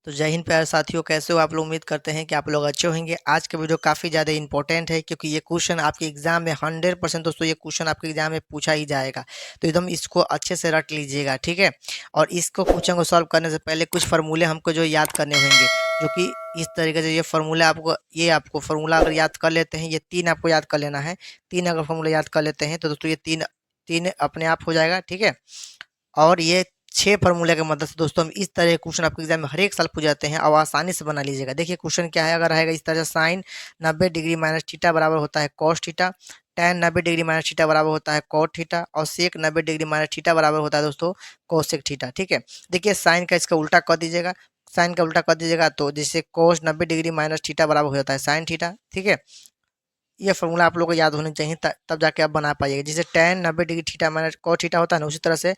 तो जय हिंद प्यारे साथियों, कैसे हो आप लोग। उम्मीद करते हैं कि आप लोग अच्छे होंगे। आज का वीडियो काफ़ी ज़्यादा इंपॉर्टेंट है क्योंकि ये क्वेश्चन आपके एग्जाम में 100% दोस्तों ये क्वेश्चन आपके एग्जाम में पूछा ही जाएगा। तो एकदम इसको अच्छे से रट लीजिएगा, ठीक है। और इसको क्वेश्चन को सॉल्व करने से पहले कुछ फार्मूले हमको जो याद करने होंगे, जो कि इस तरीके से आपको फार्मूला अगर याद कर लेते हैं, ये तीन आपको याद कर लेना है। तीन अगर फार्मूला याद कर लेते हैं तो दोस्तों ये तीन तीन अपने आप हो जाएगा, ठीक है। और ये 6 फ़ॉर्मूले की मदद से दोस्तों हम इस तरह के क्वेश्चन आपके एग्जाम में हर एक साल पूछ जाते हैं और आसानी से बना लीजिएगा। देखिए क्वेश्चन क्या है, अगर रहेगा इस तरह से साइन 90 डिग्री माइनस थीटा बराबर होता है cos theta, tan 90 degree minus theta बराबर होता है कॉट थीटा और सेक 90 डिग्री माइनस थीटा बराबर होता है दोस्तों कोसेक थीटा, ठीक है। देखिए साइन का इसका उल्टा कर दीजिएगा, साइन का उल्टा कर दीजिएगा तो जैसे कोस 90 डिग्री माइनस थीटा बराबर हो जाता है साइन थीटा, ठीक है। ये फॉर्मूला आप लोगों को याद होना चाहिए तब जाके आप बना पाइएगा। जैसे tan 90 degree theta minus cot theta होता है ना, उसी तरह से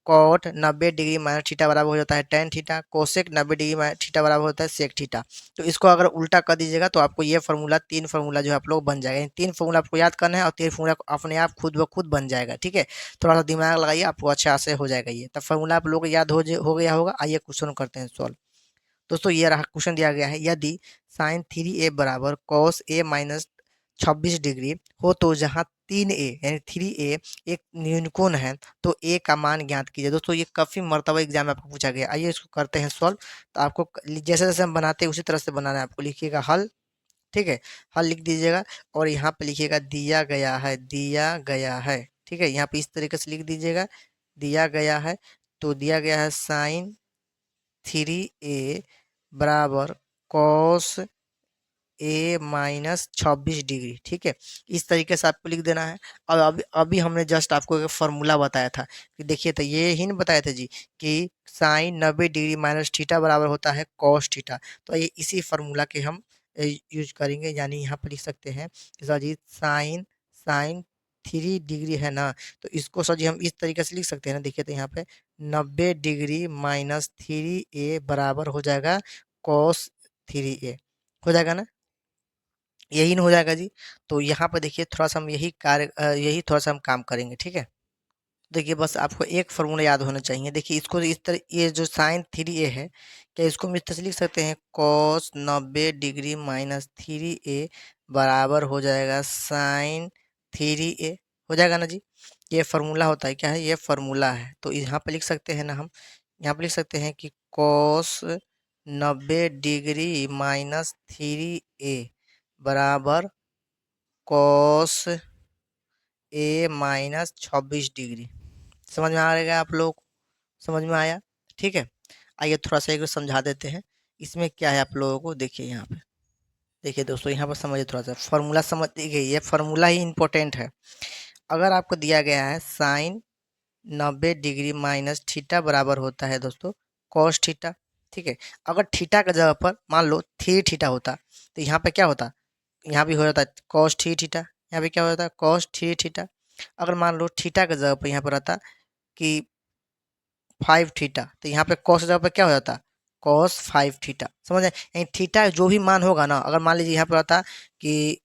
कॉट 90 डिग्री माइनस थीटा बराबर हो जाता है tan theta, cosec 90 degree minus theta बराबर होता है सेक थीटा। तो इसको अगर उल्टा कर दीजिएगा तो आपको ये फार्मूला तीन फार्मूला जो है आप लोग बन जाएगा। इन तीन फार्मूला आपको याद करना है और तीन फार्मूला अपने आप खुद ब खुद बन जाएगा, ठीक है। थोड़ा सा दिमाग लगाइए, आपको अच्छा से हो जाएगा ये। तब फार्मूला आप लोग को याद हो गया होगा। आइए क्वेश्चन करते हैं सॉल्व। दोस्तों ये रहा क्वेश्चन दिया गया है, यदि साइन 3a बराबर कॉस a माइनस 26 डिग्री हो तो जहाँ 3a यानी 3a एक न्यूनकोण है तो a का मान ज्ञात कीजिए। दोस्तों ये काफ़ी मर्तबा एग्जाम में आपको पूछा गया। आइए इसको करते हैं सॉल्व। तो आपको जैसे जैसे हम बनाते हैं उसी तरह से बनाना है। आपको लिखिएगा हल, ठीक है। हल लिख दीजिएगा और यहाँ पे लिखिएगा दिया गया है, दिया गया है, ठीक है। यहाँ पे इस तरीके से लिख दीजिएगा दिया गया है। तो दिया गया है साइन 3a बराबर कॉस ए माइनस 26 डिग्री, ठीक है। इस तरीके से आपको लिख देना है। और अभी अभी हमने जस्ट आपको एक फार्मूला बताया था कि देखिए, तो ये ही नहीं बताए थे जी कि साइन 90 डिग्री माइनस थीटा बराबर होता है कॉस थीटा। तो ये इसी फार्मूला के हम यूज करेंगे। यानी यहाँ पर लिख सकते हैं कि सर जी साइन साइन 3 डिग्री है ना, तो इसको सर जी हम इस तरीके से लिख सकते हैं ना। देखिए तो यहाँ पे 90 डिग्री माइनस 3a बराबर हो जाएगा कॉस 3a, हो जाएगा ना, यही न हो जाएगा जी। तो यहाँ पे देखिए थोड़ा सा हम यही थोड़ा सा हम काम करेंगे, ठीक है। देखिए बस आपको एक फार्मूला याद होना चाहिए। देखिए इसको इस तरह, ये जो साइन 3a है, क्या इसको हम इस तरह से लिख सकते हैं कॉस 90 डिग्री माइनस 3a बराबर हो जाएगा साइन 3a, हो जाएगा ना जी। ये फार्मूला होता है, क्या है ये फार्मूला है। तो यहाँ पे लिख सकते हैं ना हम, यहाँ पे लिख सकते हैं कि कॉस 90 डिग्री माइनस 3a बराबर कॉस ए माइनस 26 डिग्री। समझ में आ रहेगा आप लोग, समझ में आया, ठीक है। आइए थोड़ा सा एक बार समझा देते हैं इसमें क्या है आप लोगों को। देखिए यहाँ पे, देखिए दोस्तों यहाँ पर समझिए थोड़ा सा फार्मूला समझ। देखिए ये फार्मूला ही इंपॉर्टेंट है। अगर आपको दिया गया है साइन 90 डिग्री माइनस थीटा बराबर होता है दोस्तों कॉस थीटा, ठीक है। अगर थीटा का जगह पर मान लो 3 थीटा होता तो यहाँ पे क्या होता, यहाँ भी हो जाता है कॉस 3 थीटा, यहाँ पे क्या हो जाता है कॉस 3 थीटा। अगर मान लो थीटा के जगह पर यहाँ पर रहता कि 5 थीटा, तो यहाँ पे कॉस की जगह पर क्या हो जाता कॉस 5 थीटा, समझ आए। यानी थीटा जो भी मान होगा ना, अगर मान लीजिए यहाँ पर रहता कि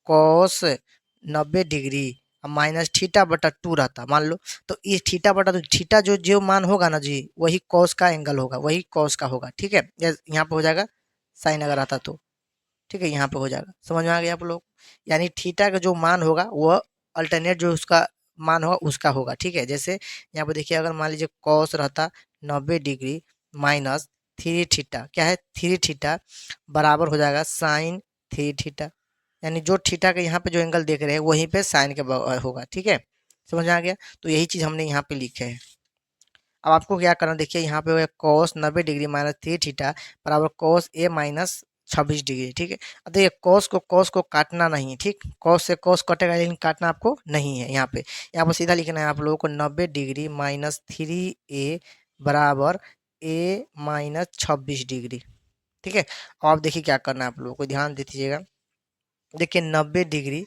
कॉस 90 डिग्री माइनस थीटा बटा 2 रहता मान लो, तो ये थीटा बटा, तो थीटा जो जो मान होगा ना जी वही कॉस का एंगल होगा, वही कॉस का होगा, ठीक है। यहाँ पे हो जाएगा साइन अगर आता तो, ठीक है। यहाँ पे हो जाएगा, समझ में आ गया आप लोग। यानी थीटा का जो मान होगा वह अल्टरनेट जो उसका मान होगा उसका होगा, ठीक है। जैसे यहाँ पे देखिए अगर मान लीजिए कॉस रहता 90 डिग्री माइनस 3 थीटा, क्या है 3 थीटा बराबर हो जाएगा साइन 3 थीटा। यानी जो थीटा के यहाँ पे जो एंगल देख रहे हैं वहीं पे साइन के होगा, ठीक है। समझ में आ गया। तो यही चीज़ हमने यहाँ पे लिखे है। अब आपको क्या करना, देखिए यहाँ पे कॉस 90 डिग्री माइनस 3 थीटा बराबर कॉस ए माइनस 26 डिग्री, ठीक है। अब देखिए कॉस को काटना नहीं है, ठीक। कॉस से कॉस कटेगा लेकिन काटना आपको नहीं है। यहाँ पे सीधा लिखना है आप लोगों को 90 डिग्री माइनस 3a बराबर ए माइनस 26 डिग्री, ठीक है। अब आप देखिए क्या करना है आप लोगों को, ध्यान दे दीजिएगा। देखिए 90 डिग्री,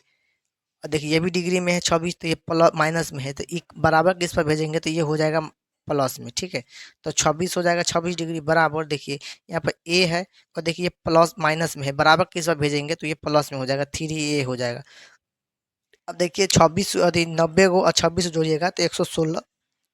देखिए ये भी डिग्री में है 26, तो ये प्लस माइनस में है, तो एक बराबर किस पर भेजेंगे तो ये हो जाएगा प्लस में, ठीक है। तो 26 हो जाएगा 26 डिग्री बराबर, देखिए यहाँ पर ए है और देखिए ये प्लस माइनस में है, बराबर किस पर भेजेंगे तो ये प्लस में हो जाएगा 3a हो जाएगा। अब देखिए 26 यदि 90 को और 26 जोड़िएगा तो 116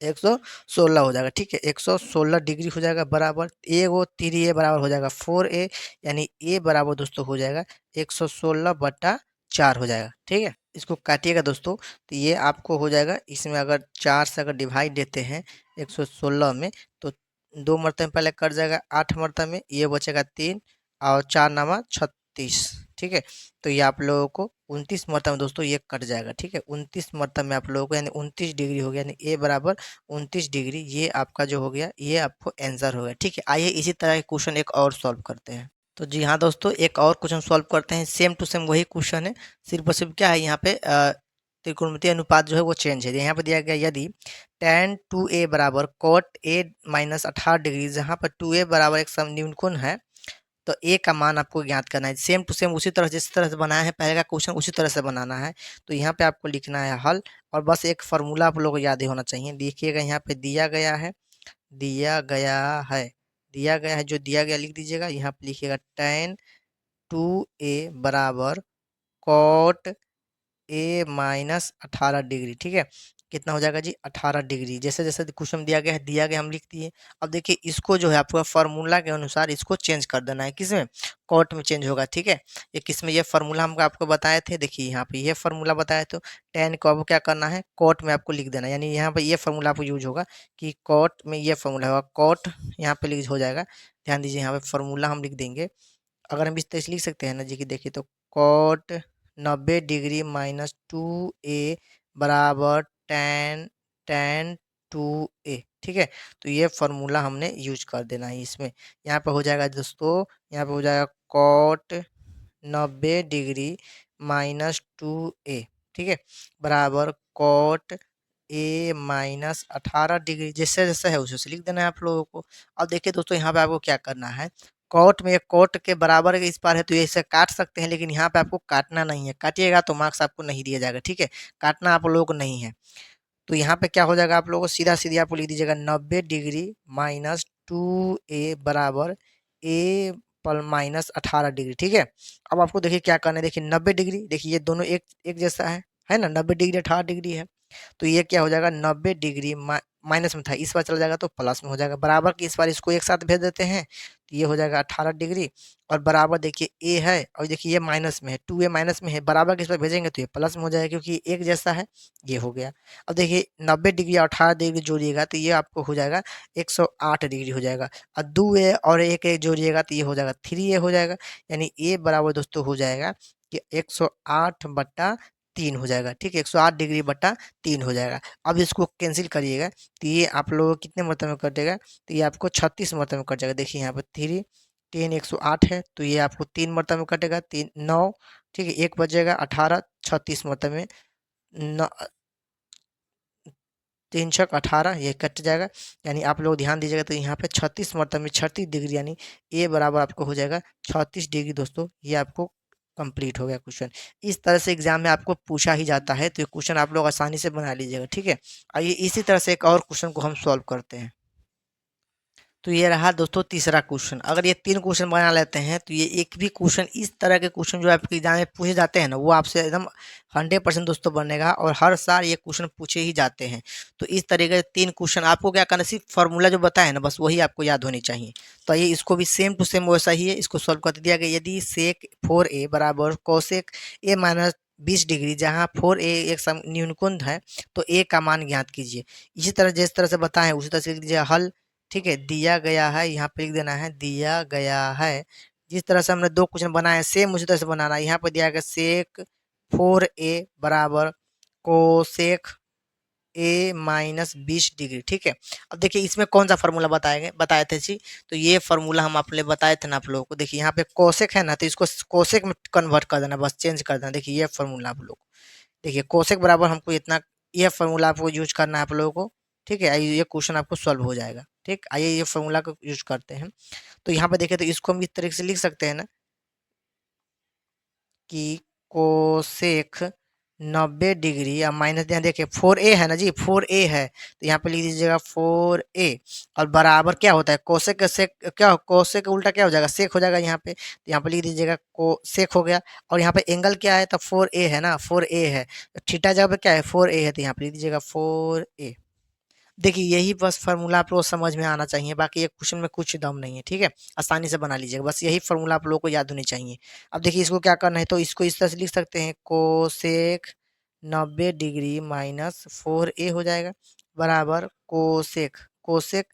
116 हो जाएगा, ठीक है। 116 डिग्री हो जाएगा बराबर ए वो 3a बराबर हो जाएगा 4a, यानी ए बराबर दोस्तों हो जाएगा 116/4 हो जाएगा, ठीक है। इसको काटिएगा दोस्तों, तो ये आपको हो जाएगा, इसमें अगर 4 से अगर डिवाइड देते हैं 116 में, तो 2 मरतबे में पहले कट जाएगा, 8 मरतबे में ये बचेगा 3 और 4 नामा 36, ठीक है। तो ये आप लोगों को 29 मरतबे में दोस्तों ये कट जाएगा, ठीक है। 29 मरतबे में आप लोगों को यानी 29 डिग्री हो गया, यानी ए बराबर 29 डिग्री, ये आपका जो हो गया ये आपको आंसर हो गया, ठीक है। आइए इसी तरह के क्वेश्चन एक और सॉल्व करते हैं। तो जी हाँ दोस्तों, एक और क्वेश्चन सॉल्व करते हैं, सेम टू सेम वही क्वेश्चन है, सिर्फ और सिर्फ क्या है यहाँ पे त्रिकोणमितीय अनुपात जो है वो चेंज है। यहाँ पे दिया गया यदि tan 2a बराबर cot a माइनस 18 डिग्री, जहाँ पर 2a बराबर एक समन्विकोण है, तो ए का मान आपको ज्ञात करना है। सेम टू सेम उसी तरह जिस तरह से बनाया है पहले का क्वेश्चन उसी तरह से बनाना है। तो यहाँ पे आपको लिखना है हल, और बस एक फार्मूला आप लोगों को याद ही होना चाहिए। देखिएगा यहाँ पे दिया गया है, दिया गया है, दिया गया है, जो दिया गया लिख दीजिएगा। यहाँ पे लिखिएगा tan 2a बराबर कॉट ए माइनस 18 डिग्री, ठीक है। कितना हो जाएगा जी 18 डिग्री, जैसे जैसे क्वेश्चन दिया गया हम लिख दिए। अब देखिए इसको जो है आपको फार्मूला के अनुसार इसको चेंज कर देना है, किसमें, कॉट में चेंज होगा, ठीक है। ये किसमें, ये फार्मूला हम आपको बताए थे, देखिए यहाँ पे ये फार्मूला बताया, तो tan को अब क्या करना है कॉट में आपको लिख देना है, यानी यहाँ पे ये फार्मूला आपको यूज होगा कि कॉट में ये फार्मूला होगा, कॉट यहाँ पे लिख हो जाएगा। ध्यान दीजिए यहाँ पे फार्मूला हम लिख देंगे, अगर हम इस तरह से लिख सकते हैं ना जी, कि देखिए तो कॉट 90 डिग्री माइनस 2a बराबर tan 2a, ठीक है। तो ये फार्मूला हमने यूज कर देना है इसमें। यहाँ पे हो जाएगा दोस्तों, यहाँ पे हो जाएगा कॉट 90 डिग्री माइनस 2a, ठीक है, बराबर कॉट ए माइनस 18 डिग्री, जैसे जैसे है उसे लिख देना है आप लोगों को। अब देखिए दोस्तों यहाँ पे आपको क्या करना है, कॉट में कॉट के बराबर के इस पार है तो ये इसे काट सकते हैं, लेकिन यहाँ पे आपको काटना नहीं है, काटिएगा तो मार्क्स आपको नहीं दिया जाएगा, ठीक है। काटना आप लोगों को नहीं है। तो यहाँ पे क्या हो जाएगा, आप लोगों को सीधा सीधी आपको लिख दीजिएगा 90 डिग्री माइनस 2a बराबर ए पर माइनस 18 डिग्री, ठीक है। अब आपको देखिए क्या करना है, देखिए 90 डिग्री, देखिए ये दोनों एक एक जैसा है ना, 90 डिग्री 18 डिग्री है। तो ये क्या हो जाएगा 90 डिग्री माइनस में था, इस बार चला जाएगा तो प्लस में हो जाएगा, बराबर की इस बार इसको एक साथ भेज देते हैं, तो ये हो जाएगा 18 डिग्री, और बराबर देखिए ए है, और देखिए ये माइनस में है, 2a माइनस में है, बराबर की इस बार भेजेंगे तो ये प्लस में हो जाएगा, क्योंकि एक जैसा है, ये हो गया। अब देखिए 90 डिग्री और 18 डिग्री जोड़िएगा तो ये आपको हो जाएगा 108 डिग्री हो जाएगा, और 2a और एक एक जोड़िएगा तो ये हो जाएगा 3a हो जाएगा, यानी ए बराबर दोस्तों हो जाएगा कि 108/3 हो जाएगा, ठीक है। 108 डिग्री/3 हो जाएगा। अब इसको कैंसिल करिएगा तो ये आप लोगों को कितने मरतबे में कटेगा, तो ये आपको 36 मरतबे में कट जाएगा। देखिए यहाँ पर 3 10 108 है, तो ये आपको 3 मरतबे में कटेगा, 3 9, ठीक है, एक बचेगा 18, 36 मरतबे में 3 6 18 ये कट जाएगा, यानी आप लोग ध्यान दीजिएगा तो यहाँ पे 36 मरतबे में 36 डिग्री, यानी ए बराबर आपको हो जाएगा 36 डिग्री दोस्तों। ये आपको कंप्लीट हो गया क्वेश्चन। इस तरह से एग्जाम में आपको पूछा ही जाता है, तो ये क्वेश्चन आप लोग आसानी से बना लीजिएगा, ठीक है। आइए इसी तरह से एक और क्वेश्चन को हम सॉल्व करते हैं। तो ये रहा दोस्तों तीसरा क्वेश्चन। अगर ये 3 क्वेश्चन बना लेते हैं तो ये एक भी क्वेश्चन, इस तरह के क्वेश्चन जो आपके एग्जाम में पूछे जाते हैं ना, वो आपसे एकदम 100% दोस्तों बनेगा, और हर साल ये क्वेश्चन पूछे ही जाते हैं। तो इस तरीके से 3 क्वेश्चन आपको क्या करना है, सिर्फ फार्मूला जो बताया है ना बस वही आपको याद होनी चाहिए। तो ये इसको भी सेम टू सेम वैसा ही है, इसको सॉल्व कर दिया गया। यदि सेक 4a बराबर कोसेक a माइनस 20 डिग्री, जहाँ 4a एक न्यूनकोण है, तो a का मान ज्ञात कीजिए। इसी तरह जिस तरह से बताएं उसी तरह से लिख दीजिए हल, ठीक है। दिया गया है, यहाँ पे लिख देना है दिया गया है। जिस तरह से हमने 2 क्वेश्चन बनाए सेम उसी तरह से बनाना है। यहाँ पे दिया गया सेक 4a बराबर कोसेक ए माइनस 20 डिग्री, ठीक है। अब देखिए इसमें कौन सा फार्मूला बताए थे जी, तो ये फार्मूला हम आपने बताए थे ना आप लोगों को। देखिए यहाँ पे कोसेक है ना, तो इसको कोसेक में कन्वर्ट कर देना, बस चेंज कर देना। देखिए ये फार्मूला आप लोग, देखिए कोसेक बराबर हमको इतना, ये फार्मूला आपको यूज करना है आप लोगों को, ठीक है। आइए ये क्वेश्चन आपको सॉल्व हो जाएगा, ठीक। आइए ये फार्मूला को यूज करते हैं। तो यहाँ पे देखिए तो इसको हम इस तरीके से लिख सकते हैं ना कि कोसेक 90 डिग्री, या माइनस, यहाँ देखिए 4a है ना जी, 4a है, तो यहाँ पे लिख दीजिएगा 4a, और बराबर क्या होता है कोसेक का सेक, क्या कोसेक का उल्टा क्या हो जाएगा सेक हो जाएगा यहाँ पे, तो यहाँ पे लिख दीजिएगा को सेक हो गया। और यहाँ पे एंगल क्या है, तो 4a है ना, 4a है, तो थीटा जगह पे क्या है 4a है, तो यहाँ पे लिख दीजिएगा 4a। देखिए यही बस फ़ॉर्मूला आप लोगों को समझ में आना चाहिए, बाकी ये क्वेश्चन में कुछ दम नहीं है, ठीक है? आसानी से बना लीजिएगा, बस यही फ़ॉर्मूला आप लोगों को याद होनी चाहिए। अब देखिए इसको क्या करना है, तो इसको इस तरह से लिख सकते हैं, कोसेक 90 डिग्री माइनस 4a हो जाएगा, बराबर cosec cosec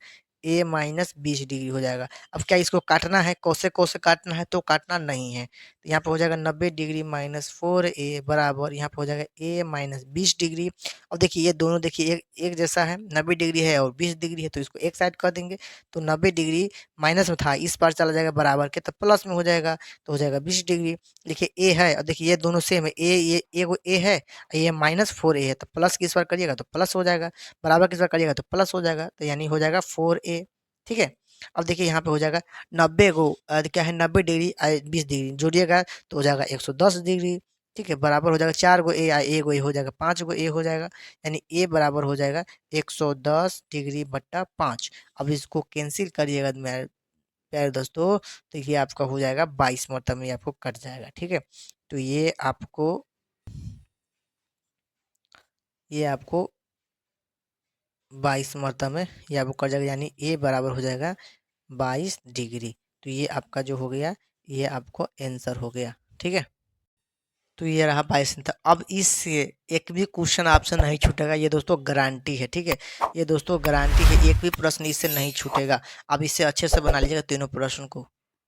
a minus 20 degree हो जाएगा। अब क्या इसको काटना है, कोसेक को से काटना है तो काटना नहीं है, तो यहाँ पे हो जाएगा 90 डिग्री माइनस 4a बराबर यहाँ पे हो जाएगा a माइनस 20 डिग्री। अब देखिए ये दोनों देखिए एक एक जैसा है, 90 डिग्री है और 20 डिग्री है, तो इसको एक साइड कर देंगे, तो 90 डिग्री माइनस में था, इस पार चला जाएगा बराबर के, तो प्लस में हो जाएगा, तो हो जाएगा 20 डिग्री। देखिए ए है और देखिए ये दोनों सेम है, ये एगो ए है, ये माइनस 4a है, तो प्लस किस बार करिएगा तो प्लस हो जाएगा, बराबर किस बार करिएगा तो प्लस हो जाएगा, तो यानी हो जाएगा 4a, ठीक है? अब देखिए यहाँ पे हो जाएगा 90 को क्या है 90 डिग्री 20 डिग्री जोड़िएगा तो हो जाएगा 110 डिग्री, ठीक है? बराबर हो जाएगा 4 गो ए, ए गो ए हो जाएगा, 5 गो ए हो जाएगा, यानी ए बराबर हो जाएगा 110 डिग्री बट्टा 5। अब इसको कैंसिल करिएगा मेरे प्यारे दोस्तों, तो ये आपका हो जाएगा 22 मतलब में आपको कट जाएगा, ठीक है? तो ये आपको 22 मतलब में ये आपको कट जाएगा, यानी ए बराबर हो जाएगा 22 डिग्री। तो ये आपका जो हो गया, ये आपको आंसर हो गया, ठीक है? तो ये रहा 22 था। अब इससे एक भी क्वेश्चन आपसे नहीं छूटेगा, ये दोस्तों गारंटी है, ठीक है? ये दोस्तों गारंटी है, एक भी प्रश्न इससे नहीं छूटेगा। अब इससे अच्छे से बना लीजिएगा तीनों प्रश्न को।